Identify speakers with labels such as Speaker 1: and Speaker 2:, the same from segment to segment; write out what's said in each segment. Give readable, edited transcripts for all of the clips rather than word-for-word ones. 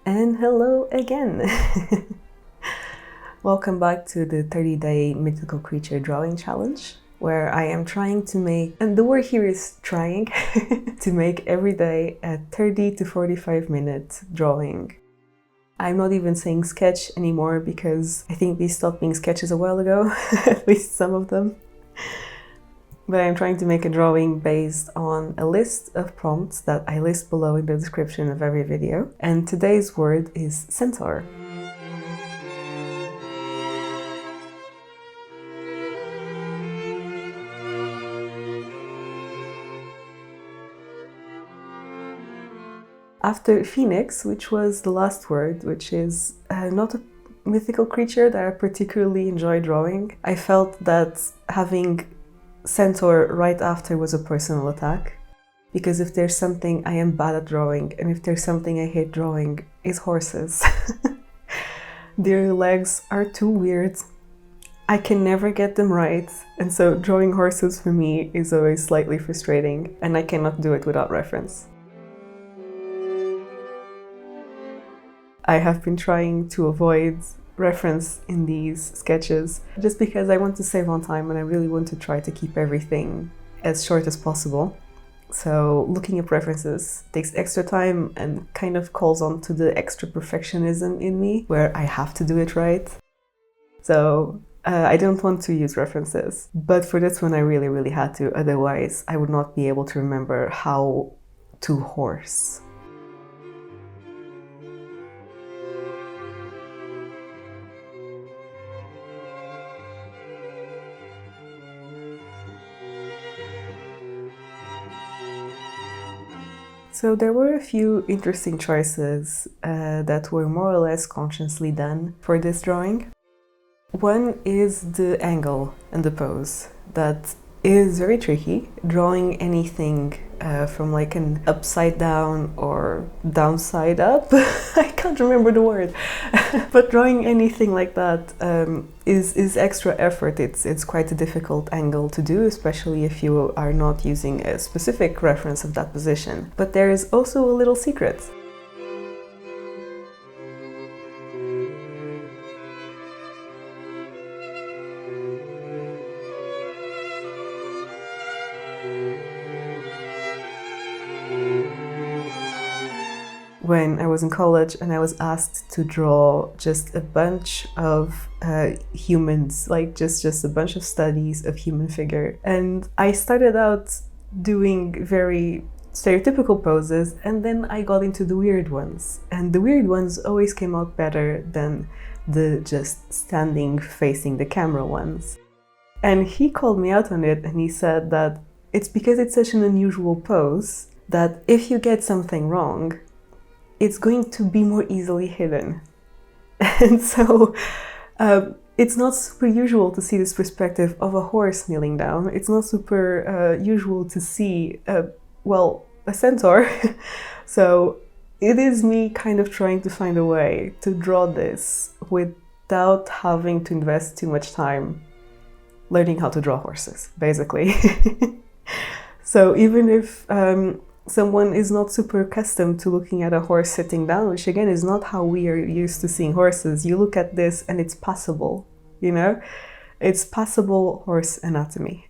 Speaker 1: And hello again! Welcome back to the 30-day mythical creature drawing challenge, where I am trying to make, and the word here is trying, to make every day a 30 to 45 minute drawing. I'm not even saying sketch anymore because I think these stopped being sketches a while ago, at least some of them. But I'm trying to make a drawing based on a list of prompts that I list below in the description of every video. And today's word is centaur. After phoenix, which was the last word, which is not a mythical creature that I particularly enjoy drawing, I felt that having centaur right after was a personal attack, because if there's something I am bad at drawing, and if there's something I hate drawing, is horses. Their legs are too weird. I can never get them right, and so drawing horses for me is always slightly frustrating, and I cannot do it without reference. I have been trying to avoid reference in these sketches just because I want to save on time and I really want to try to keep everything as short as possible. So looking up references takes extra time and kind of calls on to the extra perfectionism in me where I have to do it right. So I don't want to use references, but for this one I really had to, otherwise I would not be able to remember how to horse. So there were a few interesting choices that were more or less consciously done for this drawing. One is the angle and the pose. That is very tricky. Drawing anything from like an upside down or downside up, I can't remember the word, but drawing anything like that is extra effort. It's quite a difficult angle to do, especially if you are not using a specific reference of that position. But there is also a little secret. When I was in college and I was asked to draw just a bunch of humans, like just a bunch of studies of human figure. And I started out doing very stereotypical poses, and then I got into the weird ones. And the weird ones always came out better than the just standing facing the camera ones. And he called me out on it and he said that it's because it's such an unusual pose that if you get something wrong, it's going to be more easily hidden. And so it's not super usual to see this perspective of a horse kneeling down. It's not super usual to see, a centaur. So it is me kind of trying to find a way to draw this without having to invest too much time learning how to draw horses, basically. So even if someone is not super accustomed to looking at a horse sitting down, which again is not how we are used to seeing horses. You look at this and it's passable, you know? It's passable horse anatomy.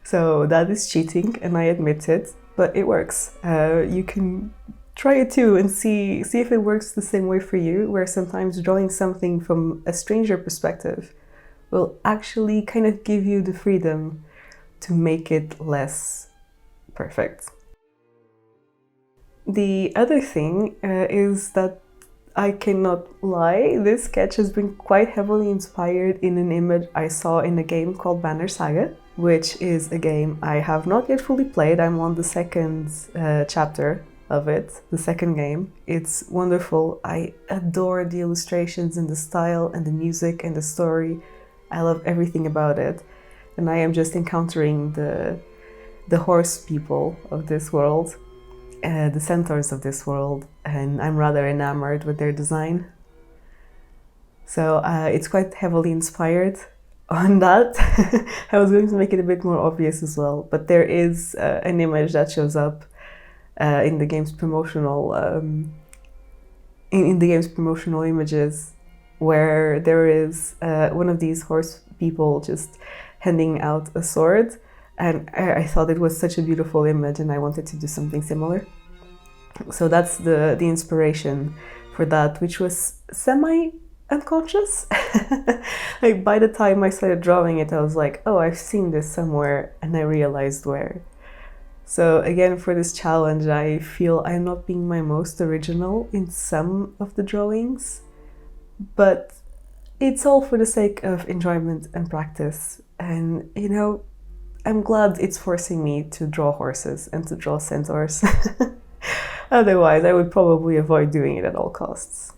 Speaker 1: So that is cheating, and I admit it, but it works. You can try it too and see if it works the same way for you, where sometimes drawing something from a stranger perspective will actually kind of give you the freedom to make it less perfect. The other thing is that I cannot lie, this sketch has been quite heavily inspired in an image I saw in a game called Banner Saga, which is a game I have not yet fully played. I'm on the second chapter of it, the second game. It's wonderful. I adore the illustrations and the style and the music and the story. I love everything about it. And I am just encountering the horse people of this world, the centaurs of this world, and I'm rather enamored with their design. So it's quite heavily inspired on that. I was going to make it a bit more obvious as well, but there is an image that shows up in the game's promotional in the game's promotional images, where there is one of these horse people just handing out a sword, and I thought it was such a beautiful image and I wanted to do something similar. So that's the inspiration for that, which was semi-unconscious. Like by the time I started drawing it, I was like, oh, I've seen this somewhere, and I realized where. So again, for this challenge, I feel I'm not being my most original in some of the drawings, but it's all for the sake of enjoyment and practice. And you know, I'm glad it's forcing me to draw horses and to draw centaurs. Otherwise, I would probably avoid doing it at all costs.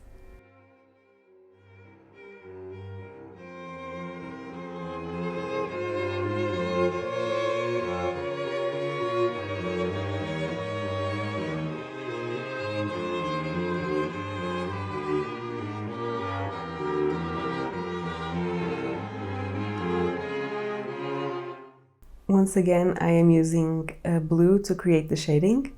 Speaker 1: Once again, I am using blue to create the shading,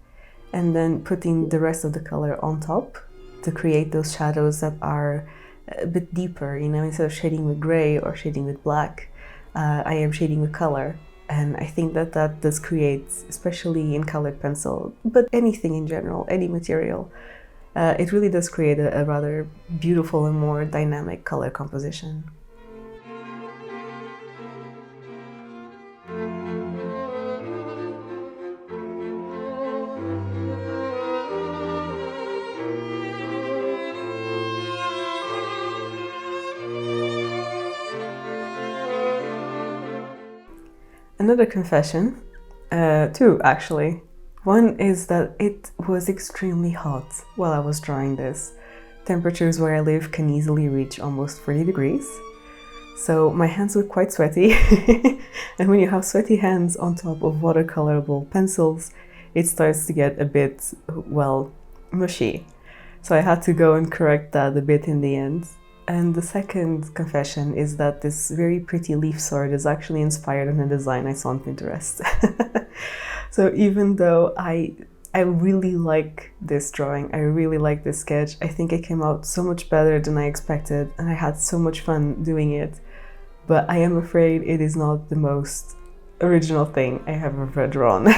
Speaker 1: and then putting the rest of the color on top to create those shadows that are a bit deeper, you know, instead of shading with gray or shading with black, I am shading with color. And I think that that does create, especially in colored pencil, but anything in general, any material, it really does create a rather beautiful and more dynamic color composition. Another confession, two actually. One is that it was extremely hot while I was drawing this. Temperatures where I live can easily reach almost 40 degrees. So my hands were quite sweaty. And when you have sweaty hands on top of watercolorable pencils, it starts to get a bit, well, mushy. So I had to go and correct that a bit in the end. And the second confession is that this very pretty leaf sword is actually inspired on a design I saw on Pinterest. So even though I really like this drawing, I really like this sketch, I think it came out so much better than I expected, and I had so much fun doing it. But I am afraid it is not the most original thing I have ever drawn.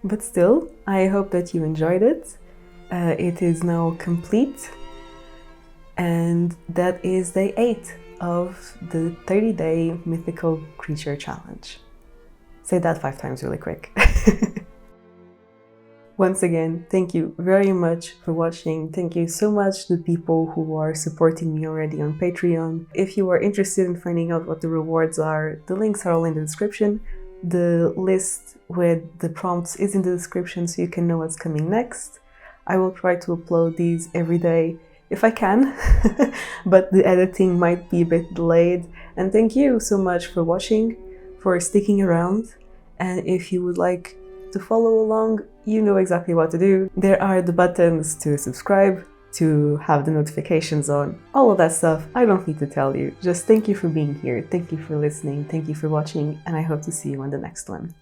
Speaker 1: But still, I hope that you enjoyed it. It is now complete, and that is day 8 of the 30-day mythical creature challenge. Say that 5 times really quick. Once again, thank you very much for watching. Thank you so much to the people who are supporting me already on Patreon. If you are interested in finding out what the rewards are, the links are all in the description. The list with the prompts is in the description, so you can know what's coming next. I will try to upload these every day if I can, but the editing might be a bit delayed. And thank you so much for watching, for sticking around. And if you would like to follow along, you know exactly what to do. There are the buttons to subscribe, to have the notifications on, all of that stuff. I don't need to tell you. Just thank you for being here, thank you for listening, thank you for watching, and I hope to see you on the next one.